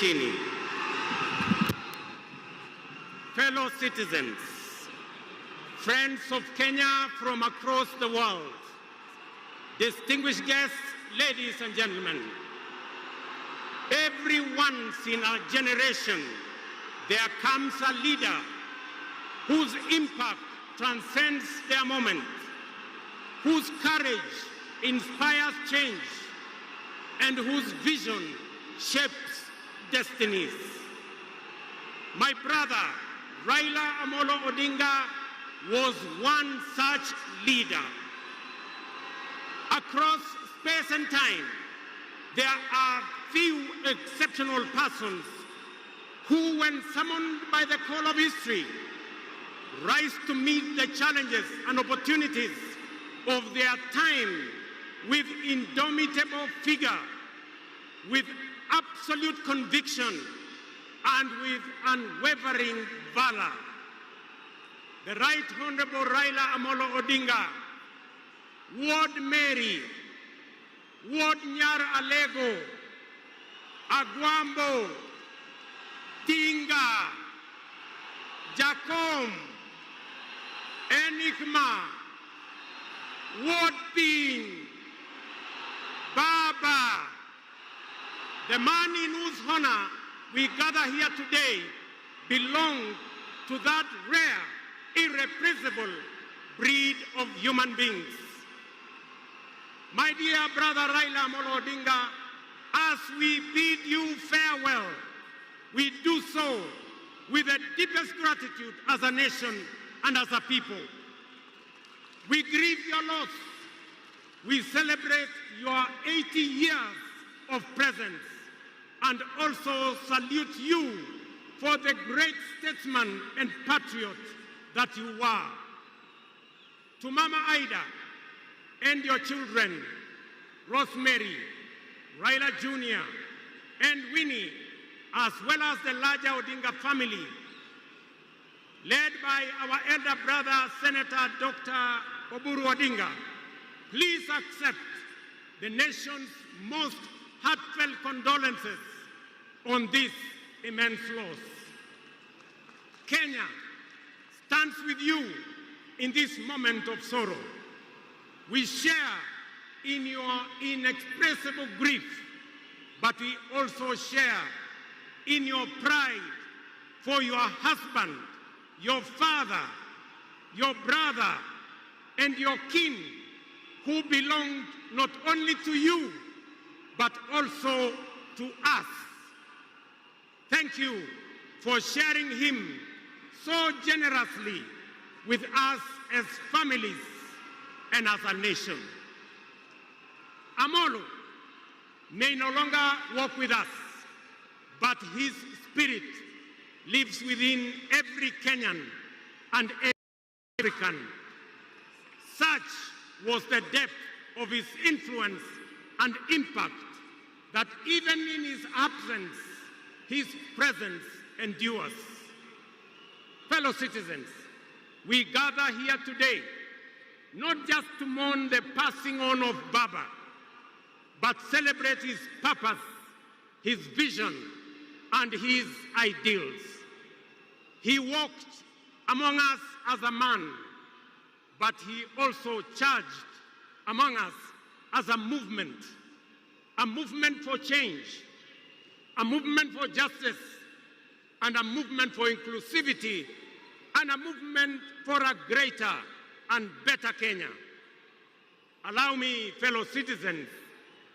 chini. Fellow citizens, friends of Kenya from across the world, distinguished guests, ladies and gentlemen, every once in a generation, there comes a leader whose impact transcends their moment, whose courage inspires change, and whose vision shapes destinies. My brother, Raila Odinga, was one such leader. Across space and time, there are few exceptional persons who, when summoned by the call of history, rise to meet the challenges and opportunities of their time with indomitable vigor, with absolute conviction, and with unwavering valor. The Right Honorable Raila Odinga, Ward Mary, Ward Nyar Alego, Agwambo, Tinga, Jacom, Enigma, Ward Ping, Baba, the man in whose honor we gather here today belonged to that rare, irrepressible breed of human beings. My dear brother Raila Odinga, as we bid you farewell, we do so with the deepest gratitude as a nation and as a people. We grieve your loss. We celebrate your 80 years of presence and also salute you for the great statesman and patriot that you were. To Mama Ida and your children, Rosemary, Raila Jr., and Winnie, as well as the larger Odinga family, led by our elder brother, Senator Dr. Oburu Odinga, please accept the nation's most heartfelt condolences on this immense loss. Kenya stands with you in this moment of sorrow. We share in your inexpressible grief, but we also share in your pride for your husband, your father, your brother, and your kin, who belonged not only to you, but also to us. Thank you for sharing him so generously with us as families and as a nation. Amolo may no longer walk with us, but his spirit lives within every Kenyan and every African. Such was the depth of his influence and impact that even in his absence, his presence endures. Fellow citizens, we gather here today not just to mourn the passing on of Baba, but celebrate his purpose, his vision, and his ideals. He walked among us as a man, but he also charged among us as a movement for change, a movement for justice, and a movement for inclusivity, and a movement for a greater and better Kenya. Allow me, fellow citizens,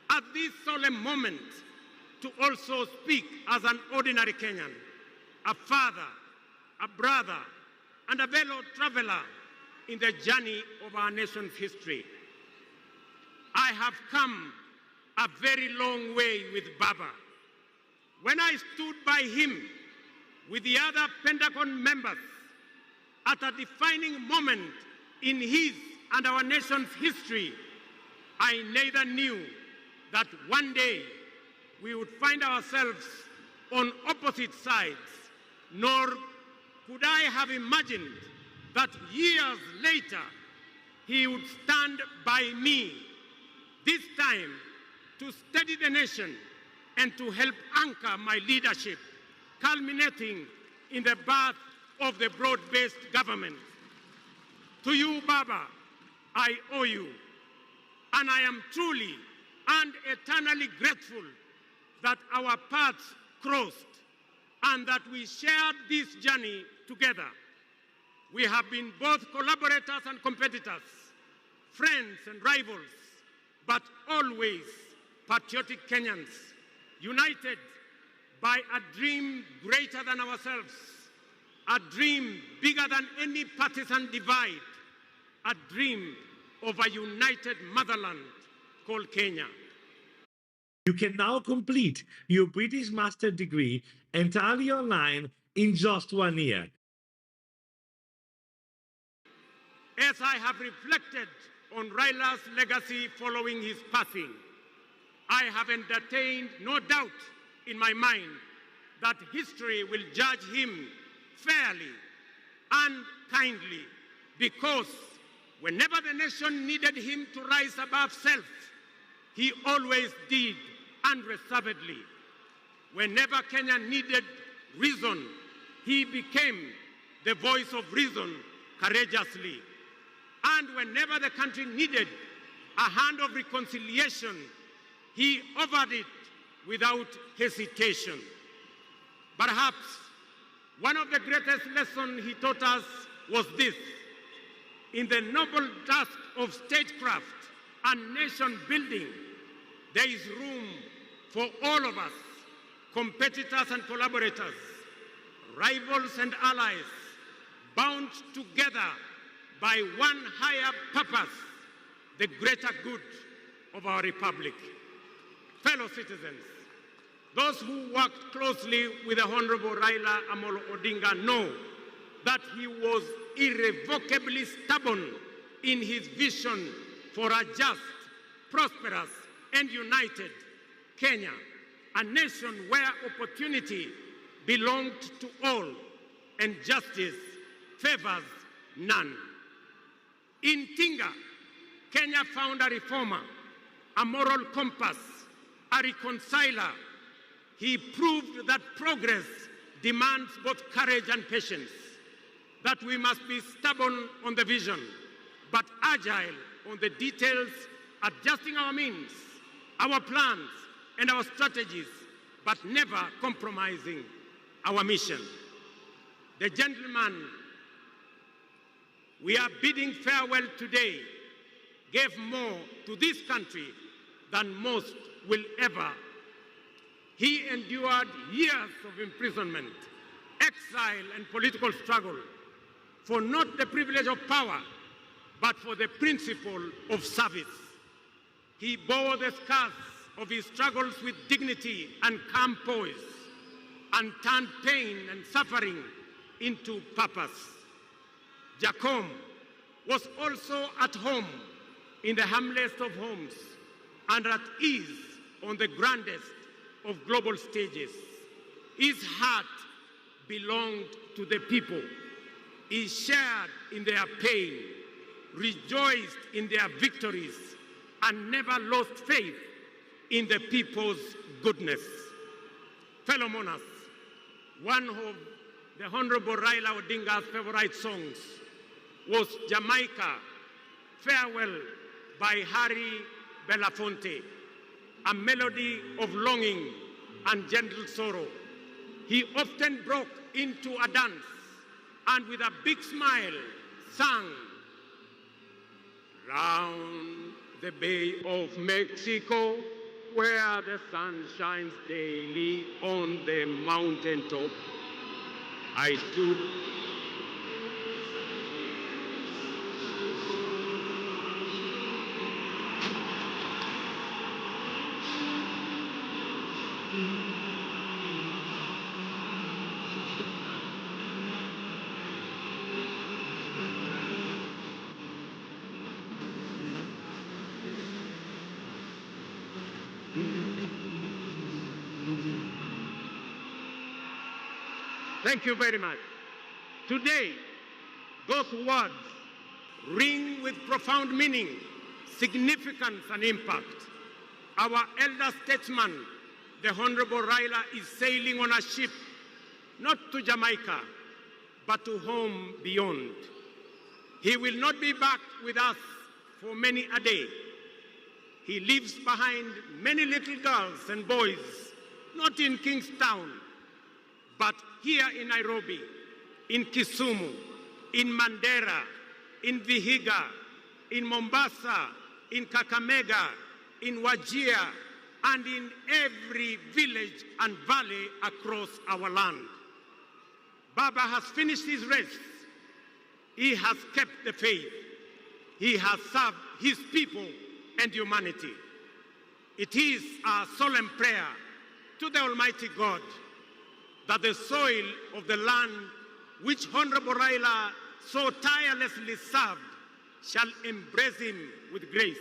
at this solemn moment, to also speak as an ordinary Kenyan, a father, a brother, and a fellow traveler in the journey of our nation's history. I have come a very long way with Baba. When I stood by him with the other Pentagon members at a defining moment in his and our nation's history, I neither knew that one day we would find ourselves on opposite sides, nor could I have imagined that years later he would stand by me, this time to steady the nation and to help anchor my leadership, culminating in the birth of the broad-based government. To you, Baba, I owe you, and I am truly and eternally grateful that our paths crossed and that we shared this journey together. We have been both collaborators and competitors, friends and rivals, but always patriotic Kenyans, united by a dream greater than ourselves, a dream bigger than any partisan divide, a dream of a united motherland called Kenya. You can now complete your British Master degree entirely online in just 1 year. As I have reflected on Raila's legacy following his passing, I have entertained no doubt in my mind that history will judge him fairly and kindly, because whenever the nation needed him to rise above self, he always did unreservedly. Whenever Kenya needed reason, he became the voice of reason courageously. And whenever the country needed a hand of reconciliation, he offered it without hesitation. Perhaps one of the greatest lessons he taught us was this: in the noble task of statecraft and nation building, there is room for all of us, competitors and collaborators, rivals and allies, bound together by one higher purpose, the greater good of our republic. Fellow citizens, those who worked closely with the Honorable Raila Odinga know that he was irrevocably stubborn in his vision for a just, prosperous, and united Kenya, a nation where opportunity belonged to all and justice favors none. In Tinga, Kenya found a reformer, a moral compass, a reconciler. He proved that progress demands both courage and patience, that we must be stubborn on the vision, but agile on the details, adjusting our means, our plans, and our strategies, but never compromising our mission. The gentleman we are bidding farewell today gave more to this country than most will ever. He endured years of imprisonment, exile, and political struggle for not the privilege of power, but for the principle of service. He bore the scars of his struggles with dignity and calm poise, and turned pain and suffering into purpose. Jacom was also at home in the humblest of homes and at ease on the grandest of global stages. His heart belonged to the people. He shared in their pain, rejoiced in their victories, and never lost faith in the people's goodness. Fellow monarchs, one of the Honorable Raila Odinga's favorite songs was Jamaica, Farewell by Harry Belafonte, a melody of longing and gentle sorrow. He often broke into a dance and with a big smile sang, "Round the Bay of Mexico, where the sun shines daily on the mountaintop, I stood Thank you very much. Today, those words ring with profound meaning, significance, and impact. Our elder statesman the Honorable Raila is sailing on a ship, not to Jamaica, but to home beyond. He will not be back with us for many a day. He leaves behind many little girls and boys, not in Kingstown, but here in Nairobi, in Kisumu, in Mandera, in Vihiga, in Mombasa, in Kakamega, in Wajir, and in every village and valley across our land. Baba has finished his race. He has kept the faith. He has served his people and humanity. It is our solemn prayer to the Almighty God that the soil of the land which Honorable Raila so tirelessly served shall embrace him with grace,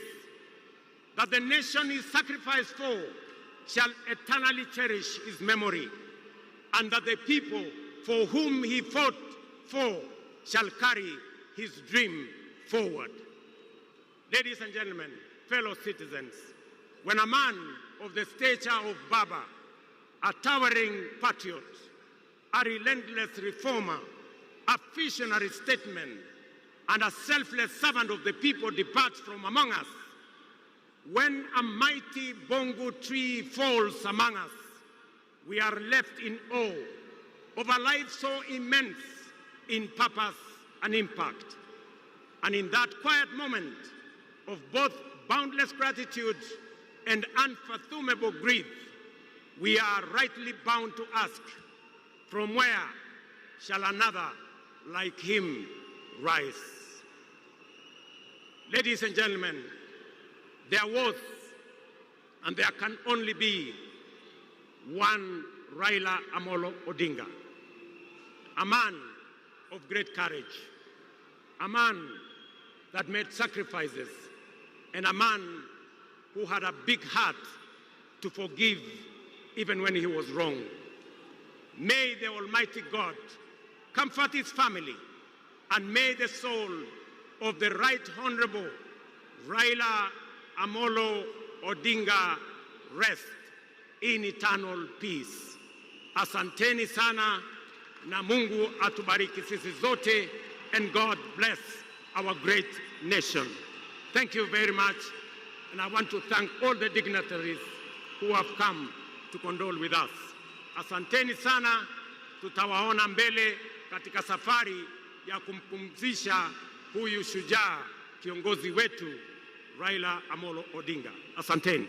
that the nation he sacrificed for shall eternally cherish his memory, and that the people for whom he fought for shall carry his dream forward. Ladies and gentlemen, fellow citizens, when a man of the stature of Baba, a towering patriot, a relentless reformer, a visionary statesman, and a selfless servant of the people departs from among us, when a mighty bongo tree falls among us, we are left in awe of a life so immense in purpose and impact. And in that quiet moment of both boundless gratitude and unfathomable grief, we are rightly bound to ask, from where shall another like him rise? Ladies and gentlemen, there was and there can only be one Raila Amolo Odinga, a man of great courage, a man that made sacrifices, and a man who had a big heart to forgive even when he was wrong. May the Almighty God comfort his family, and may the soul of the Right Honorable Raila Amolo Odinga rest in eternal peace. Asanteni sana, na Mungu atubariki sisi zote, and God bless our great nation. Thank you very much, and I want to thank all the dignitaries who have come to condole with us. Asanteni sana, tutawaona mbele katika safari ya kumpumzisha huyu shujaa kiongozi wetu Raila Amolo Odinga. Asanteni.